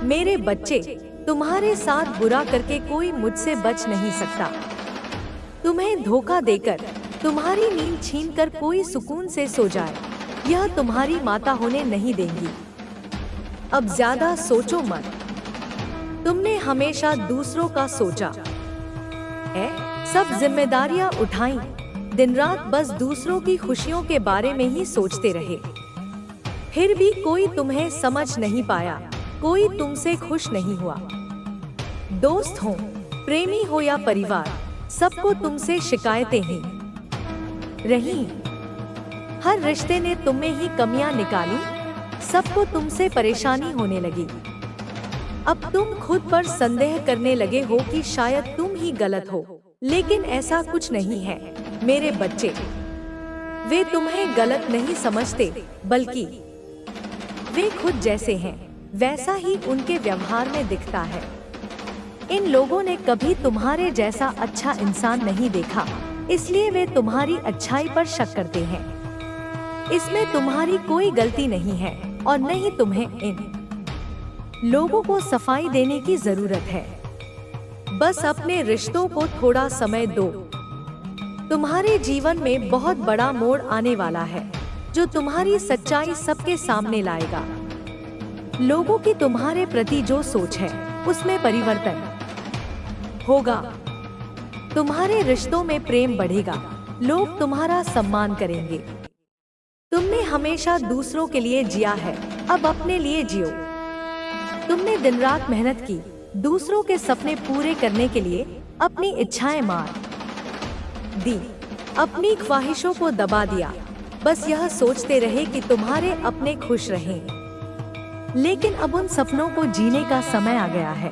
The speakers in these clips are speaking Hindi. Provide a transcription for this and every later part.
मेरे बच्चे, तुम्हारे साथ बुरा करके कोई मुझसे बच नहीं सकता। तुम्हें धोखा देकर, तुम्हारी नींद छीनकर कोई सुकून से सो जाए, यह तुम्हारी माता होने नहीं देंगी। अब ज्यादा सोचो मत। तुमने हमेशा दूसरों का सोचा है, सब जिम्मेदारियां उठाई, दिन रात बस दूसरों की खुशियों के बारे में ही सोचते रहे। फिर भी कोई तुम्हें समझ नहीं पाया, कोई तुमसे खुश नहीं हुआ। दोस्त हो, प्रेमी हो या परिवार, सबको तुमसे शिकायतें ही रही। हर रिश्ते ने तुम में ही कमियां निकाली, सबको तुमसे परेशानी होने लगी। अब तुम खुद पर संदेह करने लगे हो कि शायद तुम ही गलत हो, लेकिन ऐसा कुछ नहीं है मेरे बच्चे। वे तुम्हें गलत नहीं समझते, बल्कि वे खुद जैसे हैं वैसा ही उनके व्यवहार में दिखता है। इन लोगों ने कभी तुम्हारे जैसा अच्छा इंसान नहीं देखा, इसलिए वे तुम्हारी अच्छाई पर शक करते हैं। इसमें तुम्हारी कोई गलती नहीं है और न ही तुम्हें इन लोगों को सफाई देने की जरूरत है। बस अपने रिश्तों को थोड़ा समय दो। तुम्हारे जीवन में बहुत बड़ा मोड़ आने वाला है, जो तुम्हारी सच्चाई सबके सामने लाएगा। लोगों की तुम्हारे प्रति जो सोच है, उसमें परिवर्तन होगा। तुम्हारे रिश्तों में प्रेम बढ़ेगा, लोग तुम्हारा सम्मान करेंगे। तुमने हमेशा दूसरों के लिए जिया है, अब अपने लिए जियो। तुमने दिन रात मेहनत की, दूसरों के सपने पूरे करने के लिए अपनी इच्छाएं मार दी, अपनी ख्वाहिशों को दबा दिया। बस यह सोचते रहे कि तुम्हारे अपने खुश रहें। लेकिन अब उन सपनों को जीने का समय आ गया है।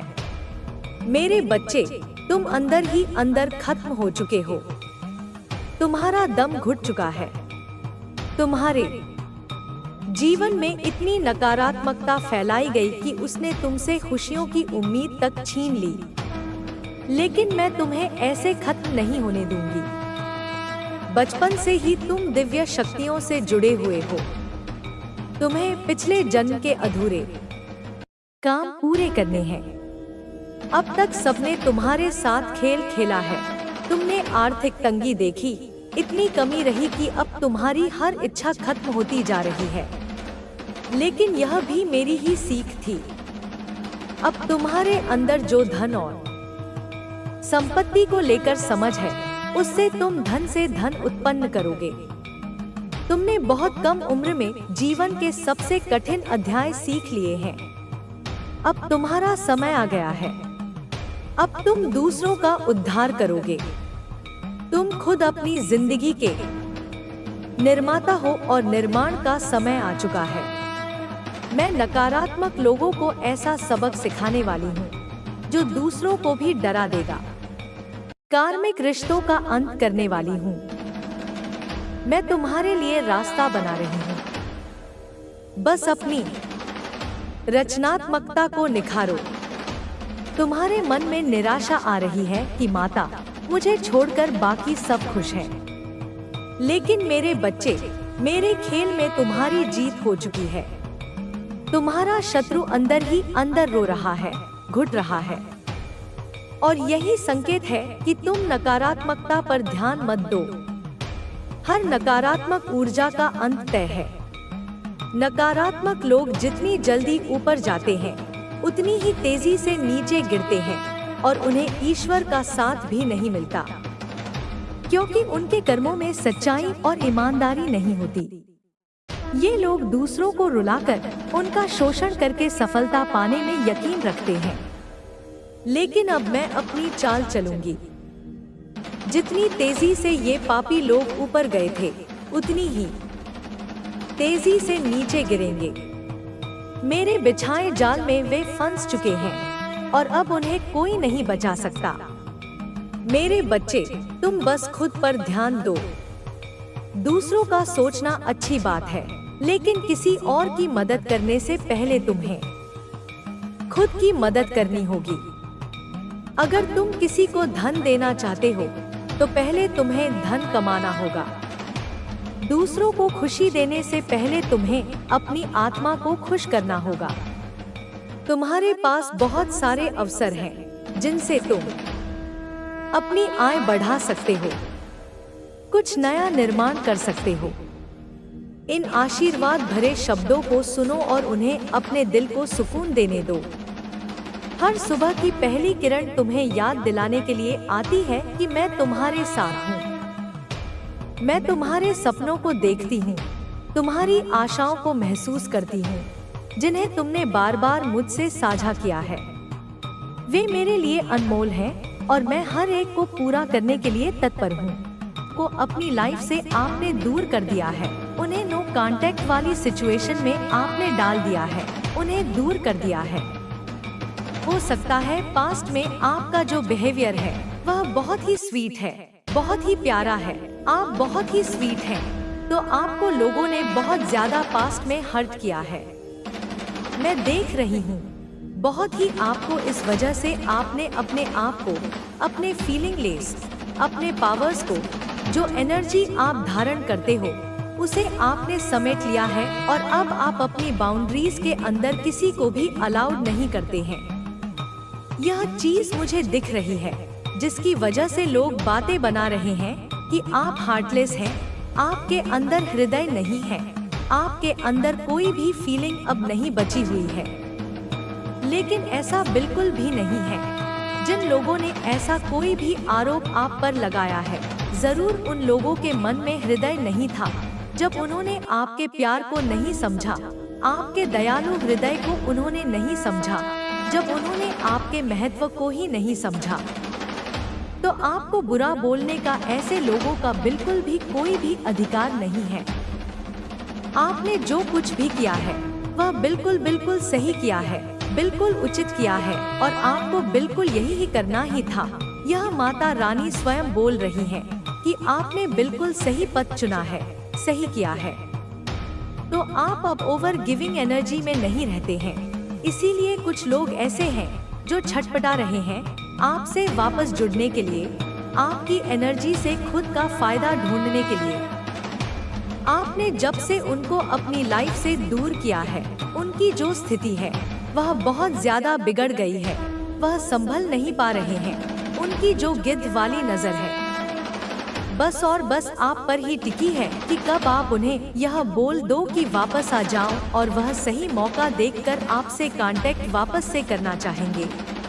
मेरे बच्चे, तुम अंदर ही अंदर खत्म हो चुके हो। तुम्हारा दम घुट चुका है। तुम्हारे जीवन में इतनी नकारात्मकता फैलाई गई कि उसने तुमसे खुशियों की उम्मीद तक छीन ली। लेकिन मैं तुम्हें ऐसे खत्म नहीं होने दूंगी। बचपन से ही तुम दिव्य शक्तियों से जुड़े हुए हो। तुम्हें पिछले जन्म के अधूरे काम पूरे करने हैं। अब तक सबने तुम्हारे साथ खेल खेला है। तुमने आर्थिक तंगी देखी, इतनी कमी रही कि अब तुम्हारी हर इच्छा खत्म होती जा रही है। लेकिन यह भी मेरी ही सीख थी। अब तुम्हारे अंदर जो धन और संपत्ति को लेकर समझ है, उससे तुम धन से धन उत्पन्न करोगे। तुमने बहुत कम उम्र में जीवन के सबसे कठिन अध्याय सीख लिए हैं। अब तुम्हारा समय आ गया है। अब तुम दूसरों का उद्धार करोगे। तुम खुद अपनी जिंदगी के निर्माता हो और निर्माण का समय आ चुका है। मैं नकारात्मक लोगों को ऐसा सबक सिखाने वाली हूँ, जो दूसरों को भी डरा देगा। कार्मिक रिश्तों का अंत करने वाली हूँ। मैं तुम्हारे लिए रास्ता बना रही हूँ। बस अपनी रचनात्मकता को निखारो। तुम्हारे मन में निराशा आ रही है कि माता, मुझे छोड़कर बाकी सब खुश हैं। लेकिन मेरे बच्चे, मेरे खेल में तुम्हारी जीत हो चुकी है। तुम्हारा शत्रु अंदर ही अंदर रो रहा है, घुट रहा है। और यही संकेत है कि तुम नकारात्मकता पर ध्यान मत दो। हर नकारात्मक ऊर्जा का अंत तय है। नकारात्मक लोग जितनी जल्दी ऊपर जाते हैं, उतनी ही तेजी से नीचे गिरते हैं और उन्हें ईश्वर का साथ भी नहीं मिलता, क्योंकि उनके कर्मों में सच्चाई और ईमानदारी नहीं होती। ये लोग दूसरों को रुलाकर, उनका शोषण करके सफलता पाने में यकीन रखते हैं। लेकिन अब मैं अपनी चाल चलूंगी। जितनी तेजी से ये पापी लोग ऊपर गए थे, उतनी ही तेजी से नीचे गिरेंगे। मेरे बिछाए जाल में वे फंस चुके हैं और अब उन्हें कोई नहीं बचा सकता। मेरे बच्चे, तुम बस खुद पर ध्यान दो। दूसरों का सोचना अच्छी बात है, लेकिन किसी और की मदद करने से पहले तुम्हें खुद की मदद करनी होगी। अगर तुम किसी को धन देना चाहते हो, तो पहले तुम्हें धन कमाना होगा। दूसरों को खुशी देने से पहले तुम्हें अपनी आत्मा को खुश करना होगा। तुम्हारे पास बहुत सारे अवसर हैं जिनसे तुम अपनी आय बढ़ा सकते हो, कुछ नया निर्माण कर सकते हो। इन आशीर्वाद भरे शब्दों को सुनो और उन्हें अपने दिल को सुकून देने दो। हर सुबह की पहली किरण तुम्हें याद दिलाने के लिए आती है कि मैं तुम्हारे साथ हूँ। मैं तुम्हारे सपनों को देखती हूँ, तुम्हारी आशाओं को महसूस करती हूँ, जिन्हें तुमने बार बार मुझसे साझा किया है। वे मेरे लिए अनमोल हैं और मैं हर एक को पूरा करने के लिए तत्पर हूँ। को अपनी लाइफ से आपने दूर कर दिया है, उन्हें नो कांटेक्ट वाली सिचुएशन में आपने डाल दिया है, उन्हें दूर कर दिया है। हो सकता है पास्ट में आपका जो बिहेवियर है वह बहुत ही स्वीट है, बहुत ही प्यारा है, आप बहुत ही स्वीट हैं, तो आपको लोगों ने बहुत ज्यादा पास्ट में हर्ट किया है। मैं देख रही हूँ, बहुत ही आपको इस वजह से आपने अपने आप को, अपने फीलिंगलेस, अपने पावर्स को, जो एनर्जी आप धारण करते हो उसे आपने समेट लिया है और अब आप अपनी बाउंड्रीज के अंदर किसी को भी अलाउड नहीं करते हैं। यह चीज मुझे दिख रही है, जिसकी वजह से लोग बातें बना रहे हैं कि आप हार्टलेस हैं, आपके अंदर हृदय नहीं है, आपके अंदर कोई भी फीलिंग अब नहीं बची हुई है। लेकिन ऐसा बिल्कुल भी नहीं है। जिन लोगों ने ऐसा कोई भी आरोप आप पर लगाया है, जरूर उन लोगों के मन में हृदय नहीं था, जब उन्होंने आपके प्यार को नहीं समझा, आपके दयालु हृदय को उन्होंने नहीं समझा, जब उन्होंने आपके महत्व को ही नहीं समझा। तो आपको बुरा बोलने का ऐसे लोगों का बिल्कुल भी कोई भी अधिकार नहीं है। आपने जो कुछ भी किया है वह बिल्कुल सही किया है, बिल्कुल उचित किया है और आपको बिल्कुल यही ही करना ही था। यह माता रानी स्वयं बोल रही है कि आपने बिल्कुल सही पथ चुना है, सही किया है। तो आप अब ओवर गिविंग एनर्जी में नहीं रहते हैं। इसीलिए कुछ लोग ऐसे हैं जो छटपटा रहे हैं आपसे वापस जुड़ने के लिए, आपकी एनर्जी से खुद का फायदा ढूंढने के लिए। आपने जब से उनको अपनी लाइफ से दूर किया है, उनकी जो स्थिति है वह बहुत ज्यादा बिगड़ गई है, वह संभल नहीं पा रहे हैं। उनकी जो गिद्ध वाली नजर है बस और बस आप पर ही टिकी है कि कब आप उन्हें यह बोल दो कि वापस आ जाओ, और वह सही मौका देखकर आपसे कांटेक्ट वापस से करना चाहेंगे,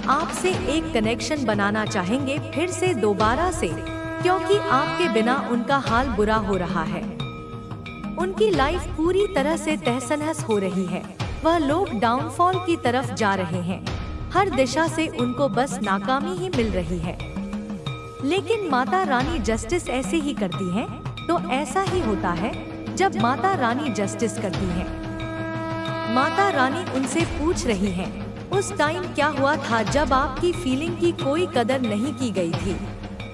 आपसे एक कनेक्शन बनाना चाहेंगे फिर से दोबारा से, क्योंकि आपके बिना उनका हाल बुरा हो रहा है। उनकी लाइफ पूरी तरह से तहस-नहस हो रही है, वह लोग डाउनफॉल की तरफ जा रहे हैं, हर दिशा से उनको बस नाकामी ही मिल रही है। लेकिन माता रानी जस्टिस ऐसे ही करती हैं, तो ऐसा ही होता है जब माता रानी जस्टिस करती हैं। माता रानी उनसे पूछ रही हैं, उस टाइम क्या हुआ था जब आपकी फीलिंग की कोई कदर नहीं की गई थी,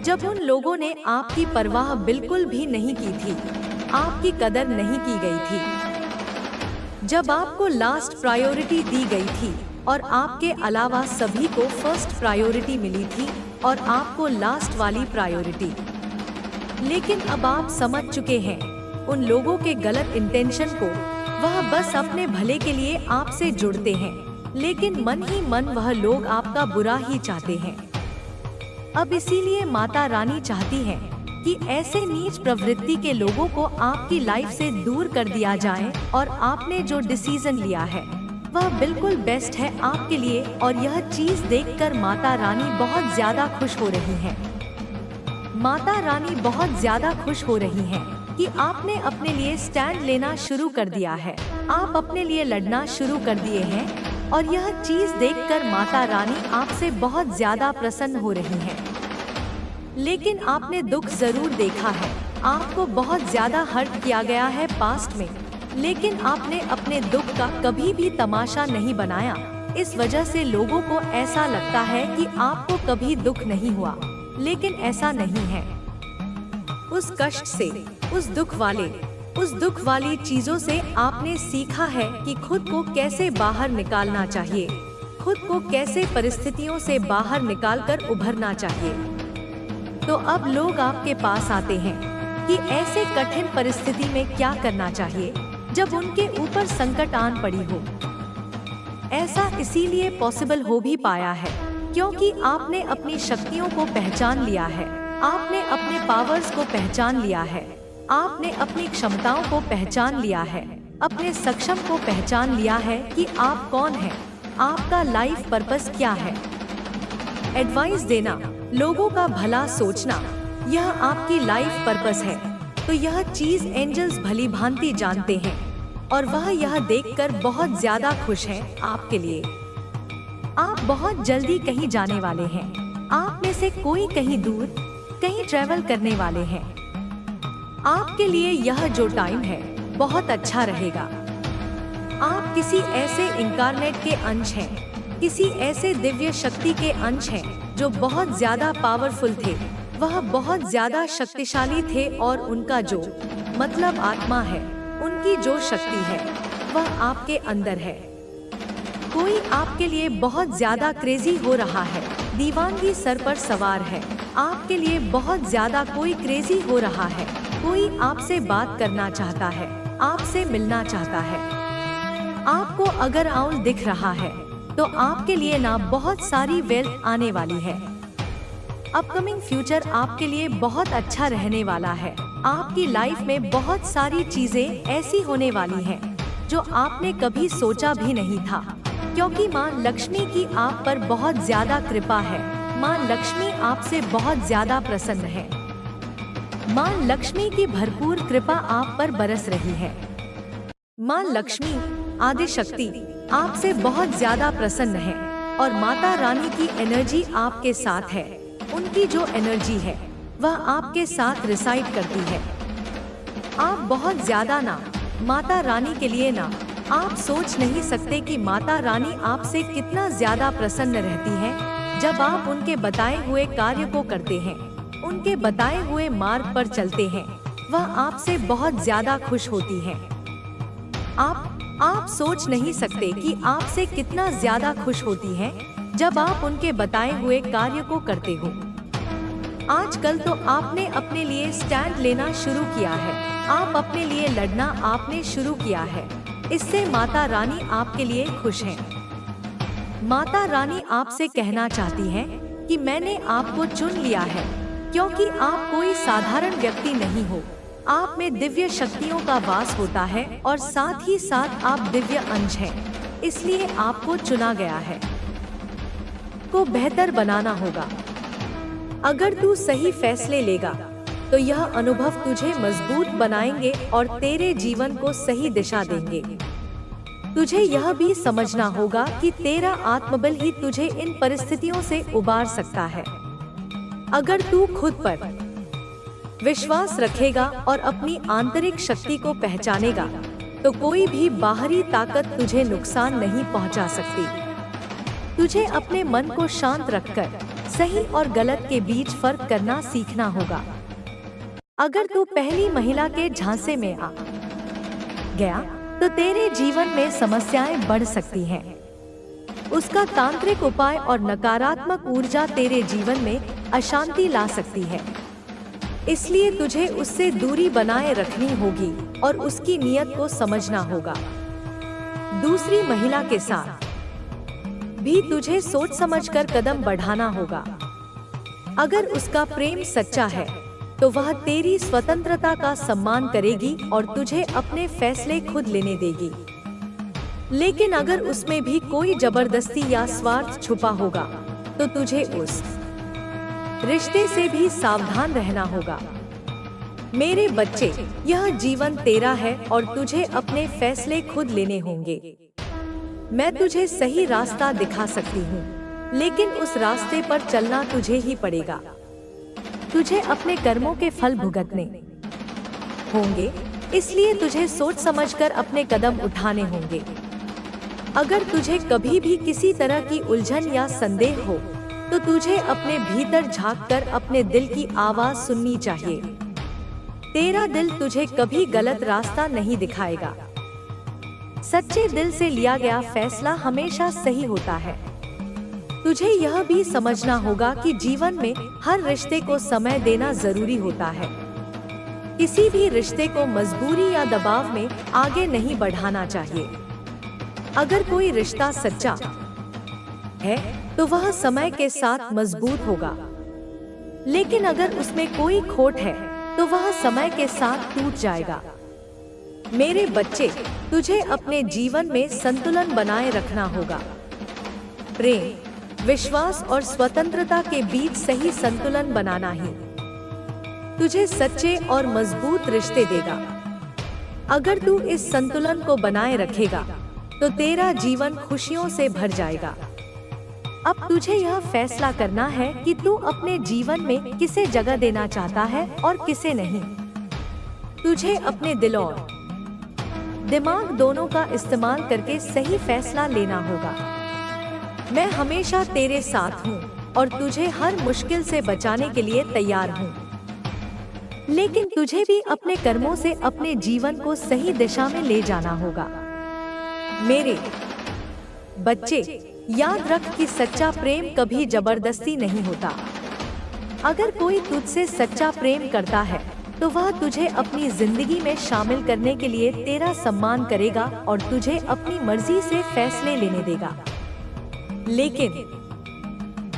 जब उन लोगों ने आपकी परवाह बिल्कुल भी नहीं की थी, आपकी कदर नहीं की गई थी, जब आपको लास्ट प्रायोरिटी दी गई थी और आपके अलावा सभी को फर्स्ट प्रायोरिटी मिली थी और आपको लास्ट वाली प्रायोरिटी। लेकिन अब आप समझ चुके हैं उन लोगों के गलत इंटेंशन को, वह बस अपने भले के लिए आपसे जुड़ते हैं, लेकिन मन ही मन वह लोग आपका बुरा ही चाहते हैं। अब इसीलिए माता रानी चाहती हैं कि ऐसे नीच प्रवृत्ति के लोगों को आपकी लाइफ से दूर कर दिया जाए, और आपने जो डिसीजन लिया है वह बिल्कुल बेस्ट है आपके लिए, और यह चीज देखकर माता रानी बहुत ज्यादा खुश हो रही हैं। माता रानी बहुत ज्यादा खुश हो रही हैं कि आपने अपने लिए स्टैंड लेना शुरू कर दिया है, आप अपने लिए लड़ना शुरू कर दिए हैं, और यह चीज देखकर माता रानी आपसे बहुत ज्यादा प्रसन्न हो रही हैं। लेकिन आपने दुख जरूर देखा है, आपको बहुत ज्यादा हर्ट किया गया है पास्ट में, लेकिन आपने अपने दुख का कभी भी तमाशा नहीं बनाया। इस वजह से लोगों को ऐसा लगता है कि आपको कभी दुख नहीं हुआ, लेकिन ऐसा नहीं है। उस कष्ट से, उस दुख वाली चीजों से आपने सीखा है कि खुद को कैसे बाहर निकालना चाहिए, खुद को कैसे परिस्थितियों से बाहर निकालकर उभरना चाहिए। तो अब लोग आपके पास आते हैं कि ऐसे कठिन परिस्थिति में क्या करना चाहिए जब उनके ऊपर संकट आन पड़ी हो। ऐसा इसीलिए पॉसिबल हो भी पाया है क्योंकि आपने अपनी शक्तियों को पहचान लिया है, आपने अपने पावर्स को पहचान लिया है, आपने अपनी क्षमताओं को पहचान लिया है, अपने सक्षम को पहचान लिया है कि आप कौन हैं, आपका लाइफ पर्पस क्या है। एडवाइस देना, लोगों का भला सोचना, यह आपकी लाइफ पर्पस है। तो यह चीज एंजल्स भली भांति जानते हैं और वह यह देखकर बहुत ज्यादा खुश हैं आपके लिए। आप बहुत जल्दी कहीं जाने वाले हैं। आप में से कोई कहीं दूर कहीं ट्रैवल करने वाले हैं। आपके लिए यह जो टाइम है बहुत अच्छा रहेगा। आप किसी ऐसे इनकारनेट के अंश हैं, किसी ऐसे दिव्य शक्ति के अंश हैं जो बहुत ज्यादा पावरफुल थे, वह बहुत ज्यादा शक्तिशाली थे और उनका जो मतलब आत्मा है, उनकी जो शक्ति है वह आपके अंदर है। कोई आपके लिए बहुत ज्यादा क्रेजी हो रहा है, दीवानगी सर पर सवार है। आपके लिए बहुत ज्यादा कोई क्रेजी हो रहा है, कोई आपसे बात करना चाहता है, आपसे मिलना चाहता है। आपको अगर आउल दिख रहा है तो आपके लिए ना बहुत सारी वेल्थ आने वाली है। अपकमिंग फ्यूचर आपके लिए बहुत अच्छा रहने वाला है। आपकी लाइफ में बहुत सारी चीजें ऐसी होने वाली हैं जो आपने कभी सोचा भी नहीं था, क्योंकि माँ लक्ष्मी की आप पर बहुत ज्यादा कृपा है। माँ लक्ष्मी आपसे बहुत ज्यादा प्रसन्न है। माँ लक्ष्मी की भरपूर कृपा आप पर बरस रही है। माँ लक्ष्मी आदि शक्ति आपसे बहुत ज्यादा प्रसन्न है और माता रानी की एनर्जी आपके साथ है। उनकी जो एनर्जी है वह आपके साथ रिसाइड करती है। आप बहुत ज्यादा ना माता रानी के लिए ना, आप सोच नहीं सकते कि माता रानी आपसे कितना ज्यादा प्रसन्न रहती है जब आप उनके बताए हुए कार्य को करते हैं, उनके बताए हुए मार्ग पर चलते हैं। वह आपसे बहुत ज्यादा खुश होती है। आप सोच नहीं सकते कि आपसे कितना ज्यादा खुश होती है जब आप उनके बताए हुए कार्य को करते हो। आजकल तो आपने अपने लिए स्टैंड लेना शुरू किया है, आप अपने लिए लड़ना आपने शुरू किया है। इससे माता रानी आपके लिए खुश हैं। माता रानी आपसे कहना चाहती है कि मैंने आपको चुन लिया है, क्योंकि आप कोई साधारण व्यक्ति नहीं हो। आप में दिव्य शक्तियों का वास होता है और साथ ही साथ आप दिव्य अंश हैं, इसलिए आपको चुना गया है। को बेहतर बनाना होगा। अगर तू सही फैसले लेगा तो यह अनुभव तुझे मजबूत बनाएंगे और तेरे जीवन को सही दिशा देंगे। तुझे यह भी समझना होगा कि तेरा आत्मबल ही तुझे इन परिस्थितियों से उबार सकता है। अगर तू खुद पर विश्वास रखेगा और अपनी आंतरिक शक्ति को पहचानेगा तो कोई भी बाहरी ताकत तुझे नुकसान नहीं पहुंचा सकती। तुझे अपने मन को शांत रखकर सही और गलत के बीच फर्क करना सीखना होगा। अगर तू पहली महिला के झांसे में आ गया तो तेरे जीवन में समस्याएं बढ़ सकती हैं। उसका तांत्रिक उपाय और नकारात्मक ऊर्जा तेरे जीवन में अशांति ला सकती है। इसलिए तुझे उससे दूरी बनाए रखनी होगी और उसकी नीयत को समझना होगा। दूसरी महिला के साथ भी तुझे सोच समझकर कदम बढ़ाना होगा। अगर उसका प्रेम सच्चा है तो वह तेरी स्वतंत्रता का सम्मान करेगी और तुझे अपने फैसले खुद लेने देगी। लेकिन अगर उसमें भी कोई जबरदस्ती या स्वार्थ छुपा होगा तो तुझे उस रिश्ते से भी सावधान रहना होगा। मेरे बच्चे, यह जीवन तेरा है और तुझे अपने फैसले खुद लेने होंगे। मैं तुझे सही रास्ता दिखा सकती हूँ, लेकिन उस रास्ते पर चलना तुझे ही पड़ेगा। तुझे अपने कर्मों के फल भुगतने होंगे, इसलिए तुझे सोच समझकर अपने कदम उठाने होंगे। अगर तुझे कभी भी किसी तरह की उलझन या संदेह हो तो तुझे अपने भीतर झांककर अपने दिल की आवाज सुननी चाहिए। तेरा दिल तुझे कभी गलत रास्ता नहीं दिखाएगा। सच्चे दिल से लिया गया फैसला हमेशा सही होता है। तुझे यह भी समझना होगा कि जीवन में हर रिश्ते को समय देना जरूरी होता है। किसी भी रिश्ते को मजबूरी या दबाव में आगे नहीं बढ़ाना चाहिए। अगर कोई रिश्ता सच्चा है तो वह समय के साथ मजबूत होगा, लेकिन अगर उसमें कोई खोट है तो वह समय के साथ टूट जाएगा। मेरे बच्चे, तुझे अपने जीवन में संतुलन बनाए रखना होगा। प्रेम, विश्वास और स्वतंत्रता के बीच सही संतुलन बनाना ही तुझे सच्चे और मजबूत रिश्ते देगा। अगर तू इस संतुलन को बनाए रखेगा तो तेरा जीवन खुशियों से भर जाएगा। अब तुझे यह फैसला करना है कि तू अपने जीवन में किसे जगह देना चाहता है और किसे नहीं। तुझे अपने दिल और दिमाग दोनों का इस्तेमाल करके सही फैसला लेना होगा। मैं हमेशा तेरे साथ हूँ और तुझे हर मुश्किल से बचाने के लिए तैयार हूँ, लेकिन तुझे भी अपने कर्मों से अपने जीवन को सही दिशा में ले जाना होगा। मेरे बच्चे, याद रख कि सच्चा प्रेम कभी जबरदस्ती नहीं होता। अगर कोई तुझसे सच्चा प्रेम करता है तो वह तुझे अपनी जिंदगी में शामिल करने के लिए तेरा सम्मान करेगा और तुझे अपनी मर्जी से फैसले लेने देगा। लेकिन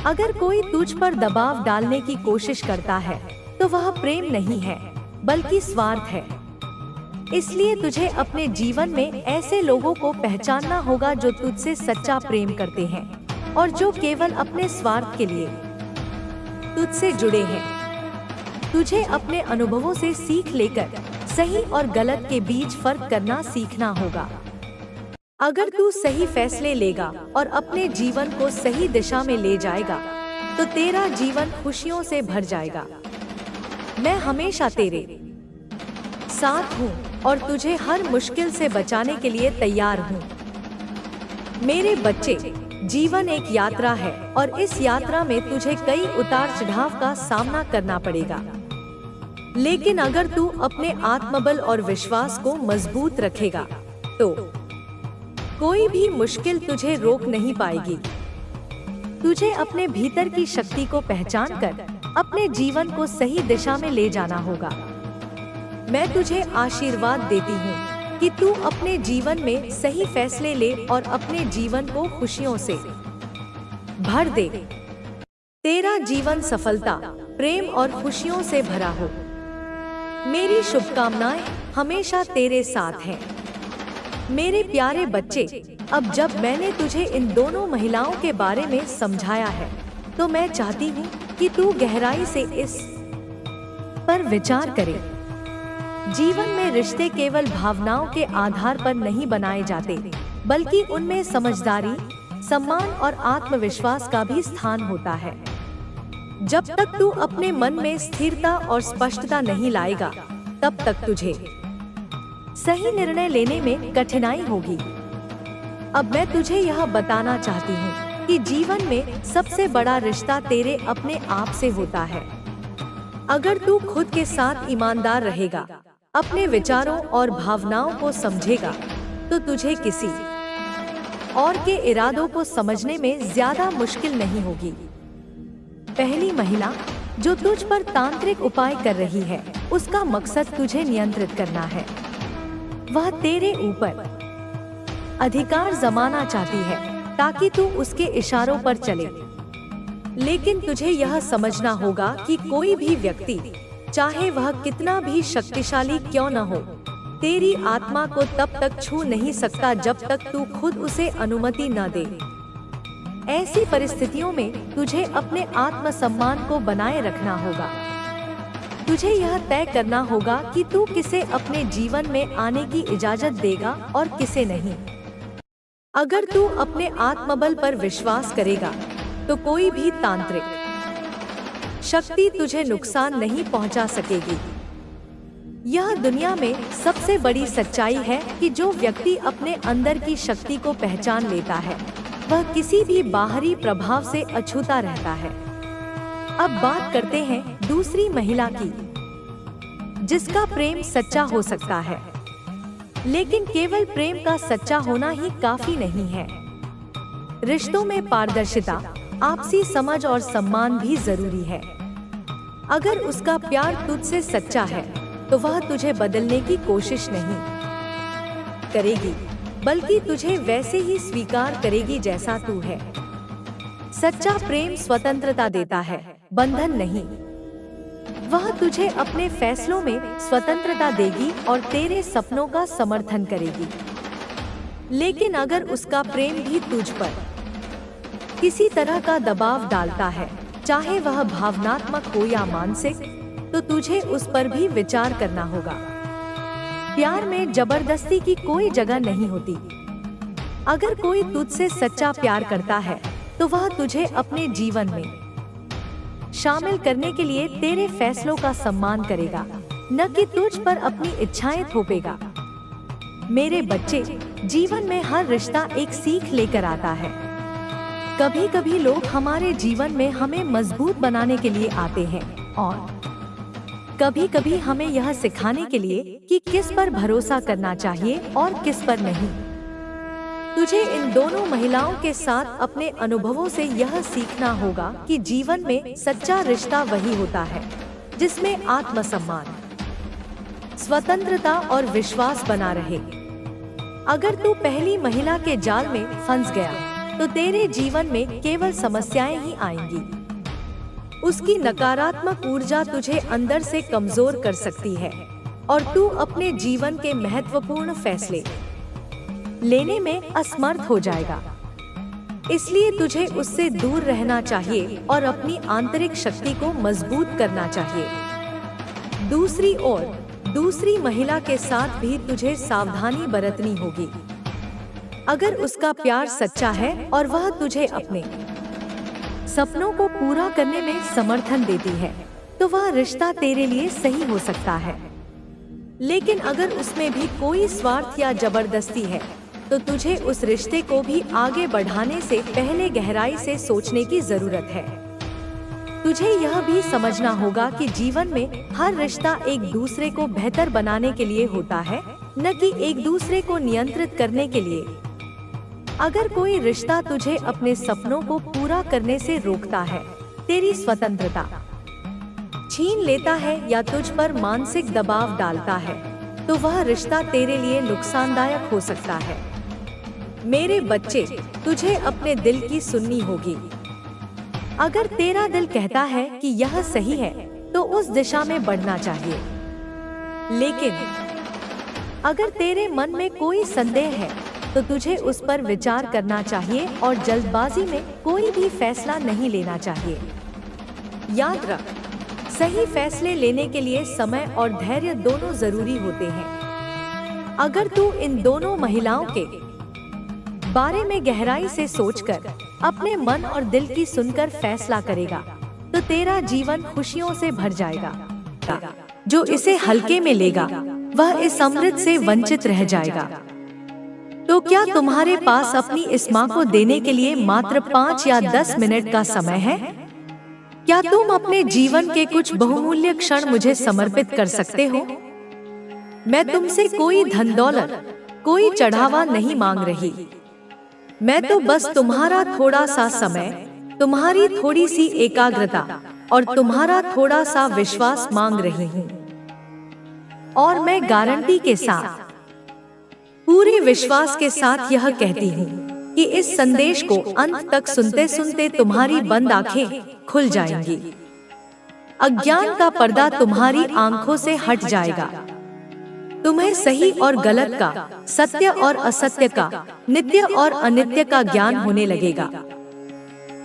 अगर कोई तुझ पर दबाव डालने की कोशिश करता है तो वह प्रेम नहीं है बल्कि स्वार्थ है। इसलिए तुझे अपने जीवन में ऐसे लोगों को पहचानना होगा जो तुझसे सच्चा प्रेम करते हैं और जो केवल अपने स्वार्थ के लिए तुझसे जुड़े हैं। तुझे अपने अनुभवों से सीख लेकर सही और गलत के बीच फर्क करना सीखना होगा। अगर तू सही फैसले लेगा और अपने जीवन को सही दिशा में ले जाएगा तो तेरा जीवन खुशियों से भर जाएगा। मैं हमेशा तेरे साथ हूँ और तुझे हर मुश्किल से बचाने के लिए तैयार हूँ। मेरे बच्चे, जीवन एक यात्रा है और इस यात्रा में तुझे कई उतार चढ़ाव का सामना करना पड़ेगा, लेकिन अगर तू अपने आत्मबल और विश्वास को मजबूत रखेगा तो कोई भी मुश्किल तुझे रोक नहीं पाएगी। तुझे अपने भीतर की शक्ति को पहचान कर अपने जीवन को सही दिशा में ले जाना होगा। मैं तुझे आशीर्वाद देती हूँ कि तू अपने जीवन में सही फैसले ले और अपने जीवन को खुशियों से भर दे। तेरा जीवन सफलता, प्रेम और खुशियों से भरा हो। मेरी शुभकामनाएं हमेशा तेरे साथ हैं। मेरे प्यारे बच्चे, अब जब मैंने तुझे इन दोनों महिलाओं के बारे में समझाया है तो मैं चाहती हूँ कि तू गहराई से इस पर विचार करे। जीवन में रिश्ते केवल भावनाओं के आधार पर नहीं बनाए जाते, बल्कि उनमें समझदारी, सम्मान और आत्मविश्वास का भी स्थान होता है। जब तक तू अपने मन में स्थिरता और स्पष्टता नहीं लाएगा, तब तक तुझे सही निर्णय लेने में कठिनाई होगी। अब मैं तुझे यह बताना चाहती हूँ कि जीवन में सबसे बड़ा रिश्ता तेरे अपने आप से होता है। अगर तू खुद के साथ ईमानदार रहेगा, अपने विचारों और भावनाओं को समझेगा, तो तुझे किसी और के इरादों को समझने में ज्यादा मुश्किल नहीं होगी। पहली महिला जो तुझ पर तांत्रिक उपाय कर रही है, उसका मकसद तुझे नियंत्रित करना है। वह तेरे ऊपर अधिकार जमाना चाहती है ताकि तू उसके इशारों पर चले। लेकिन तुझे यह समझना होगा कि कोई भी व्यक्ति, चाहे वह कितना भी शक्तिशाली क्यों न हो, तेरी आत्मा को तब तक छू नहीं सकता जब तक तू खुद उसे अनुमति न दे। ऐसी परिस्थितियों में तुझे अपने आत्मसम्मान को बनाए रखना होगा। तुझे यह तय करना होगा कि तू किसे अपने जीवन में आने की इजाजत देगा और किसे नहीं। अगर तू अपने आत्मबल पर विश्वास करेगा तो कोई भी तांत्रिक शक्ति तुझे नुकसान नहीं पहुंचा सकेगी। यह दुनिया में सबसे बड़ी सच्चाई है कि जो व्यक्ति अपने अंदर की शक्ति को पहचान लेता है, वह किसी भी बाहरी प्रभाव से अछूता रहता है। अब बात करते हैं दूसरी महिला की, जिसका प्रेम सच्चा हो सकता है, लेकिन केवल प्रेम का सच्चा होना ही काफी नहीं है। रिश्तों में पारदर्शिता, आपसी समझ और सम्मान भी जरूरी है। अगर उसका प्यार तुझसे सच्चा है तो वह तुझे बदलने की कोशिश नहीं करेगी, बल्कि तुझे वैसे ही स्वीकार करेगी जैसा तू है। सच्चा प्रेम स्वतंत्रता देता है, बंधन नहीं। वह तुझे अपने फैसलों में स्वतंत्रता देगी और तेरे सपनों का समर्थन करेगी। लेकिन अगर उसका प्रेम भी तुझ पर किसी तरह का दबाव डालता है, चाहे वह भावनात्मक हो या मानसिक, तो तुझे उस पर भी विचार करना होगा। प्यार में जबरदस्ती की कोई जगह नहीं होती। अगर कोई तुझसे सच्चा प्यार करता है तो वह तुझे अपने जीवन में शामिल करने के लिए तेरे फैसलों का सम्मान करेगा, न कि तुझ पर अपनी इच्छाएं थोपेगा। मेरे बच्चे, जीवन में हर रिश्ता एक सीख लेकर आता है। कभी कभी लोग हमारे जीवन में हमें मजबूत बनाने के लिए आते हैं और कभी कभी हमें यह सिखाने के लिए कि किस पर भरोसा करना चाहिए और किस पर नहीं। तुझे इन दोनों महिलाओं के साथ अपने अनुभवों से यह सीखना होगा कि जीवन में सच्चा रिश्ता वही होता है जिसमें आत्मसम्मान, स्वतंत्रता और विश्वास बना रहे। अगर तू पहली महिला के जाल में फंस गया तो तेरे जीवन में केवल समस्याएं ही आएंगी। उसकी नकारात्मक ऊर्जा तुझे अंदर से कमजोर कर सकती है और तू अपने जीवन के महत्वपूर्ण फैसले लेने में असमर्थ हो जाएगा। इसलिए तुझे उससे दूर रहना चाहिए और अपनी आंतरिक शक्ति को मजबूत करना चाहिए। दूसरी ओर, दूसरी महिला के साथ भी तुझे सावधानी बरतनी होगी। अगर उसका प्यार सच्चा है और वह तुझे अपने सपनों को पूरा करने में समर्थन देती है, तो वह रिश्ता तेरे लिए सही हो सकता है। लेकिन अगर उसमें भी कोई स्वार्थ या जबरदस्ती है, तो तुझे उस रिश्ते को भी आगे बढ़ाने से पहले गहराई से सोचने की जरूरत है। तुझे यह भी समझना होगा कि जीवन में हर रिश्ता एक दूसरे को बेहतर बनाने के लिए होता है, न कि एक दूसरे को नियंत्रित करने के लिए। अगर कोई रिश्ता तुझे अपने सपनों को पूरा करने से रोकता है, तेरी स्वतंत्रता छीन लेता है या तुझ पर मानसिक दबाव डालता है, तो वह रिश्ता तेरे लिए नुकसानदायक हो सकता है। मेरे बच्चे, तुझे अपने दिल की सुननी होगी। अगर तेरा दिल कहता है कि यह सही है, तो उस दिशा में बढ़ना चाहिए। लेकिन अगर तेरे मन में कोई संदेह है, तो तुझे उस पर विचार करना चाहिए और जल्दबाजी में कोई भी फैसला नहीं लेना चाहिए। याद रख, सही फैसले लेने के लिए समय और धैर्य दोनों जरूरी होते हैं। अगर तू इन दोनों महिलाओं के बारे में गहराई से सोचकर अपने मन और दिल की सुनकर फैसला करेगा, तो तेरा जीवन खुशियों से भर जाएगा। जो इसे हल्के में लेगा, वह इस अमृत से वंचित रह जाएगा। तो क्या तुम्हारे पास अपनी इस माँ को देने के लिए मात्र 5 या 10 मिनट का समय है? क्या तुम अपने जीवन के कुछ बहुमूल्य क्षण मुझे समर्पित कर सकते हो? मैं तुमसे कोई धन दौलत, कोई चढ़ावा नहीं मांग रही। मैं तो बस तुम्हारा थोड़ा सा समय, तुम्हारी थोड़ी सी एकाग्रता और तुम्हारा थोड़ा सा विश्वास मांग रही हूँ। और मैं गारंटी के साथ, पूरे विश्वास के साथ यह कहती हूँ कि इस संदेश को अंत तक सुनते सुनते तुम्हारी बंद आंखें खुल जाएंगी। अज्ञान का पर्दा तुम्हारी आंखों से हट जाएगा। तुम्हें सही और गलत का, सत्य और असत्य का, नित्य और अनित्य का ज्ञान होने लगेगा।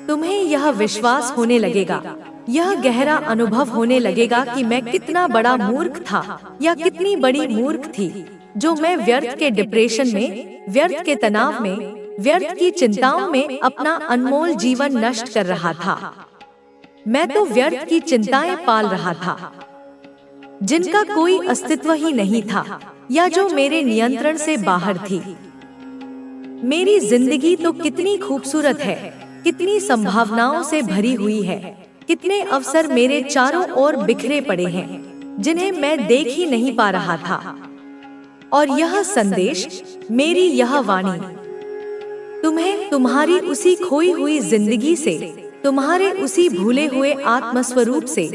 तुम्हें यह विश्वास होने लगेगा, यह गहरा अनुभव होने लगेगा कि मैं कितना बड़ा मूर्ख था या कितनी बड़ी मूर्ख थी, जो मैं व्यर्थ के डिप्रेशन में, व्यर्थ के तनाव में, व्यर्थ की चिंताओं में अपना अनमोल जीवन नष्ट कर रहा था। मैं तो व्यर्थ की चिंताएं पाल रहा था, जिनका कोई अस्तित्व ही नहीं था या जो मेरे नियंत्रण से बाहर थी। मेरी जिंदगी तो कितनी खूबसूरत है, कितनी संभावनाओं से भरी हुई है, कितने अवसर मेरे चारों ओर बिखरे पड़े हैं, जिन्हें मैं देख ही नहीं पा रहा था। और यह संदेश, मेरी यह वाणी तुम्हें तुम्हारी उसी खोई हुई जिंदगी से, तुम्हारे उसी भूले हुए आत्मस्वरूप से,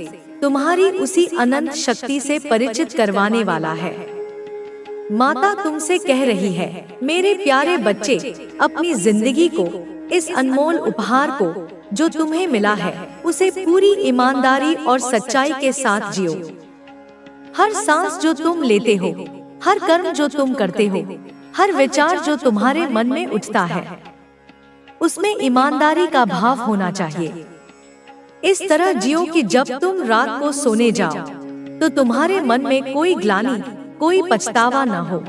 तुम्हारी उसी अनंत शक्ति से परिचित करवाने वाला है। माता तुमसे कह रही है, मेरे प्यारे बच्चे, अपनी जिंदगी को, इस अनमोल उपहार को जो तुम्हें मिला है, उसे पूरी ईमानदारी और सच्चाई के साथ जियो। हर सांस जो तुम लेते हो, हर कर्म जो तुम करते हो, हर विचार जो तुम्हारे मन में उठता है, उसमें ईमानदारी का भाव होना चाहिए। इस तरह जियो कि जब तुम रात को सोने जाओ तो तुम्हारे मन में कोई ग्लानि, कोई पछतावा न हो।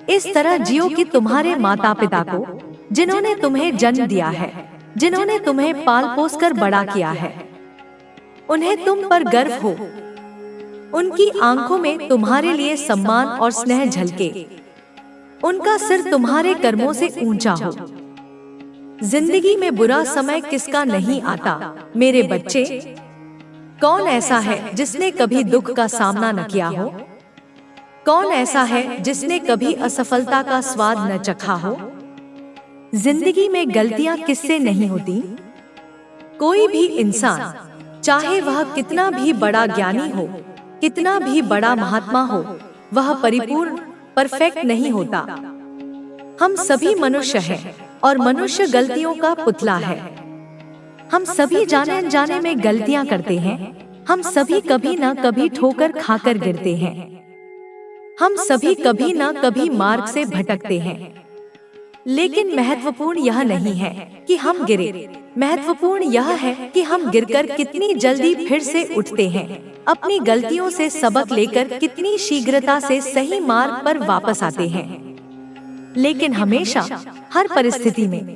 इस तरह जियो कि तुम्हारे माता पिता को, जिन्होंने तुम्हें जन्म दिया है, जिन्होंने तुम्हें पाल पोस कर बड़ा किया है, उन्हें तुम पर गर्व हो। उनकी आंखों में तुम्हारे लिए सम्मान और स्नेह झलके, उनका सिर तुम्हारे कर्मों से ऊंचा हो। जिंदगी में बुरा समय किसका नहीं आता मेरे बच्चे। कौन ऐसा है जिसने कभी दुख का सामना न किया हो? कौन ऐसा है जिसने कभी असफलता का स्वाद न चखा हो? जिंदगी में गलतियां किससे नहीं होती? कोई भी इंसान, चाहे वह कितना भी बड़ा ज्ञानी हो, कितना भी बड़ा महात्मा हो, वह परिपूर्ण, परफेक्ट नहीं होता। हम सभी मनुष्य हैं और मनुष्य गलतियों का पुतला है। हम सभी जाने अनजाने में गलतियां करते हैं। हम सभी कभी न कभी ठोकर खाकर गिरते हैं। हम सभी कभी न कभी मार्ग से भटकते हैं। लेकिन महत्वपूर्ण यह नहीं है कि हम गिरे, महत्वपूर्ण यह है कि हम गिरकर कितनी जल्दी फिर से उठते हैं, अपनी गलतियों से सबक लेकर कितनी शीघ्रता से सही मार्ग पर वापस आते हैं। लेकिन हमेशा, हर परिस्थिति में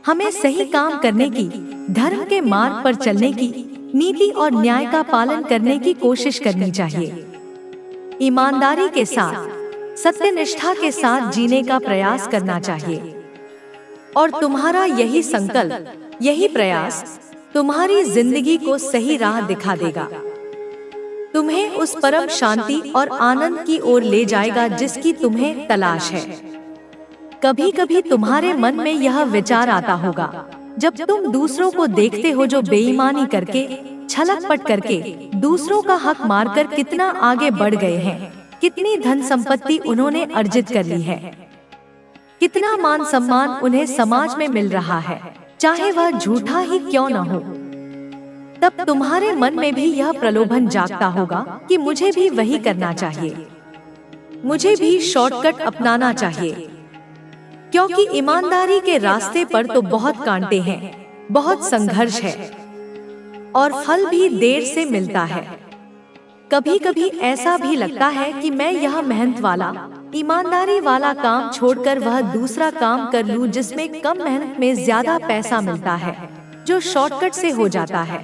हमें सही काम करने की, धर्म के मार्ग पर चलने की, नीति और न्याय का पालन करने की कोशिश करनी चाहिए। ईमानदारी के साथ, सत्यनिष्ठा के साथ जीने का प्रयास करना चाहिए। और तुम्हारा यही संकल्प, यही प्रयास तुम्हारी जिंदगी को सही राह दिखा देगा। तुम्हें उस परम शांति और आनंद की ओर ले जाएगा जिसकी तुम्हें तलाश है। कभी कभी तुम्हारे मन में यह विचार आता होगा, जब तुम दूसरों को देखते हो जो बेईमानी करके, छलकपट करके, दूसरों का हक मारकर कितना आगे बढ़ गए हैं, कितनी धन संपत्ति उन्होंने अर्जित कर ली है, कितना मान सम्मान उन्हें समाज में मिल रहा है, चाहे वह झूठा ही क्यों न हो। तब तुम्हारे मन में भी यह प्रलोभन जागता होगा कि मुझे भी वही करना चाहिए, मुझे भी शॉर्टकट अपनाना चाहिए, क्योंकि ईमानदारी के रास्ते पर तो बहुत कांटे हैं, बहुत संघर्ष है और फल भी देर से मिलता है। कभी कभी ऐसा भी लगता है कि मैं यह मेहनत वाला, ईमानदारी वाला काम छोड़कर वह दूसरा काम कर लूं जिसमें कम मेहनत में ज्यादा पैसा मिलता है, जो शॉर्टकट से हो जाता है।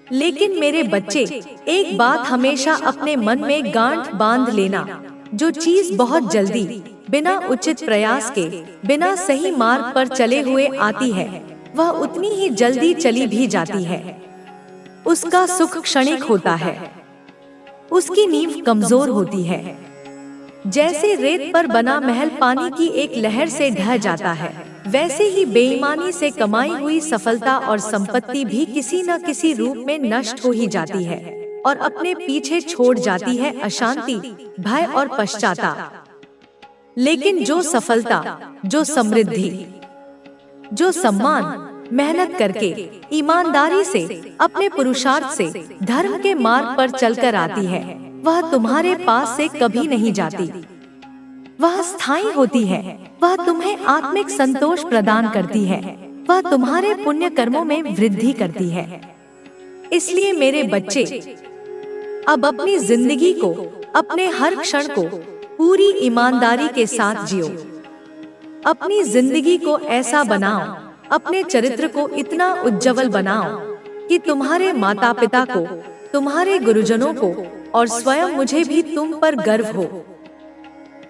लेकिन मेरे बच्चे, एक बात हमेशा अपने मन में गांठ बांध लेना, जो चीज बहुत जल्दी, बिना उचित प्रयास के, बिना सही मार्ग पर चले हुए आती है, वह उतनी ही जल्दी चली भी जाती है। उसका सुख क्षणिक होता है, उसकी नींव कमजोर होती है। जैसे रेत पर बना महल पानी की एक लहर से ढह जाता है, वैसे ही बेईमानी से कमाई हुई सफलता और संपत्ति भी किसी न किसी रूप में नष्ट हो ही जाती है और अपने पीछे छोड़ जाती है अशांति, भय और पश्चाताप। लेकिन जो सफलता, जो समृद्धि, जो सम्मान मेहनत करके, ईमानदारी से, अपने पुरुषार्थ से, धर्म के मार्ग पर चलकर आती है, वह तुम्हारे पास से कभी नहीं जाती। वह स्थायी होती है, वह तुम्हें आत्मिक संतोष प्रदान करती है, वह तुम्हारे पुण्य कर्मों में वृद्धि करती है। इसलिए मेरे बच्चे, अब अपनी जिंदगी को, अपने हर क्षण को पूरी ईमानदारी के साथ जियो। अपनी जिंदगी को ऐसा बनाओ, अपने चरित्र को इतना उज्जवल बनाओ कि तुम्हारे माता पिता को, तुम्हारे गुरुजनों को और स्वयं मुझे भी तुम पर गर्व हो।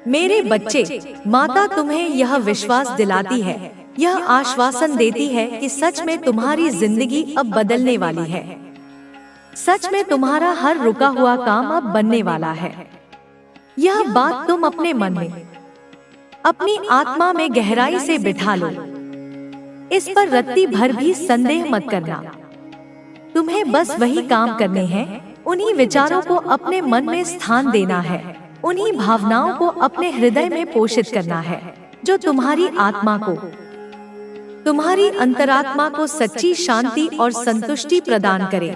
मेरे बच्चे, माता तुम्हें यह विश्वास दिलाती है, यह आश्वासन देती है कि सच में तुम्हारी जिंदगी अब बदलने वाली है। सच में तुम्हारा हर रुका हुआ काम अब बनने वाला है। यह बात तुम अपने मन में, अपनी आत्मा में गहराई से बिठा लो। इस पर रत्ती भर भी संदेह मत करना। तुम्हें बस वही काम करने हैं, उन्हीं विचारों को अपने मन में स्थान देना है उन्हीं भावनाओं को अपने हृदय में पोषित करना है जो तुम्हारी आत्मा को, तुम्हारी अंतरात्मा को सच्ची शांति और संतुष्टि प्रदान करे।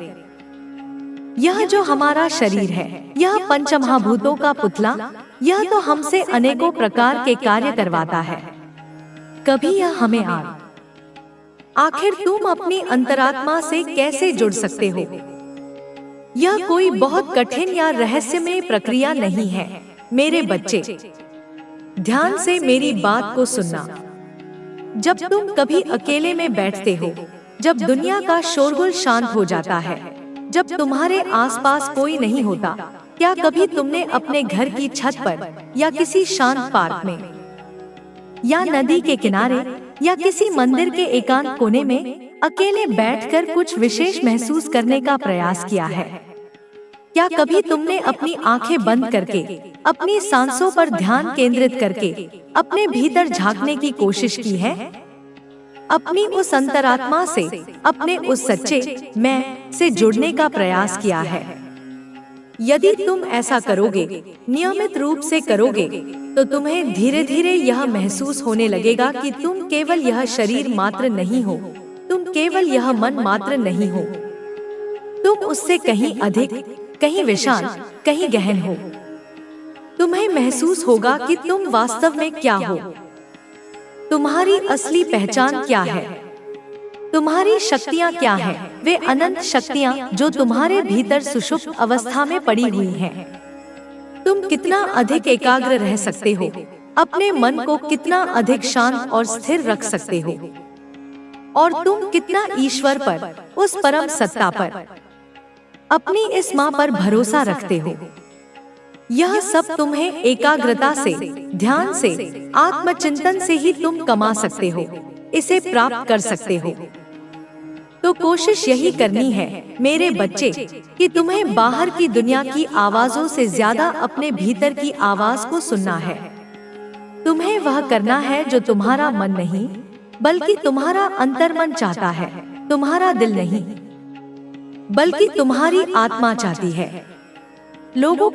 यह जो हमारा शरीर है, यह पंचमहाभूतों का पुतला, यह तो हमसे अनेकों प्रकार के कार्य करवाता है। कभी यह हमें आखिर तुम अपनी अंतरात्मा से कैसे जुड़ सकते हो? यह कोई बहुत कठिन या रहस्यमय प्रक्रिया नहीं है मेरे बच्चे। ध्यान से मेरी बात को सुनना। जब तुम कभी अकेले में बैठते हो, जब दुनिया का शोरगुल शांत हो जाता है, जब तुम्हारे आसपास कोई नहीं होता, क्या कभी तुमने अपने घर की छत पर या किसी शांत पार्क में या नदी के किनारे या किसी मंदिर के एकांत कोने में अकेले बैठकर कुछ विशेष महसूस करने का प्रयास किया है? क्या कभी तुमने अपनी आंखें बंद करके, अपनी सांसों पर ध्यान केंद्रित करके अपने भीतर झांकने की कोशिश की है? अपनी उस अंतरात्मा से, अपने उस सच्चे मैं से जुड़ने का प्रयास किया है? यदि तुम ऐसा करोगे, नियमित रूप से करोगे, तो तुम्हें धीरे धीरे यह महसूस होने लगेगा कि तुम केवल यह शरीर मात्र नहीं हो, तुम केवल यह मन मात्र नहीं हो, तुम उससे कहीं अधिक, कहीं विशाल, कहीं गहन हो। तुम्हें महसूस होगा कि तुम वास्तव में क्या हो, तुम्हारी असली पहचान क्या है, तुम्हारी शक्तियाँ क्या हैं, वे अनंत शक्तियाँ जो तुम्हारे भीतर सुषुप्त अवस्था में पड़ी हुई हैं। तुम कितना अधिक एकाग्र रह सकते हो, अपने मन को कितना अधिक शांत और स्थिर रख सकते हो, और तुम कितना ईश्वर पर, उस परम सत्ता पर, अपनी इस माँ पर भरोसा रखते हो। यह सब तुम्हें एकाग्रता से, ध्यान से, आत्मचिंतन से ही तुम कमा सकते हो, इसे प्राप्त कर सकते हो। तो कोशिश यही करनी है मेरे बच्चे कि तुम्हें बाहर की दुनिया की आवाजों से ज्यादा अपने भीतर की आवाज को सुनना है। तुम्हें वह करना है जो तुम्हारा मन नहीं, बल्कि तुम्हारा अंतर्मन चाहता है, तुम्हारा दिल नहीं, बल्कि तुम्हारी आत्मा चाहती है। लोगों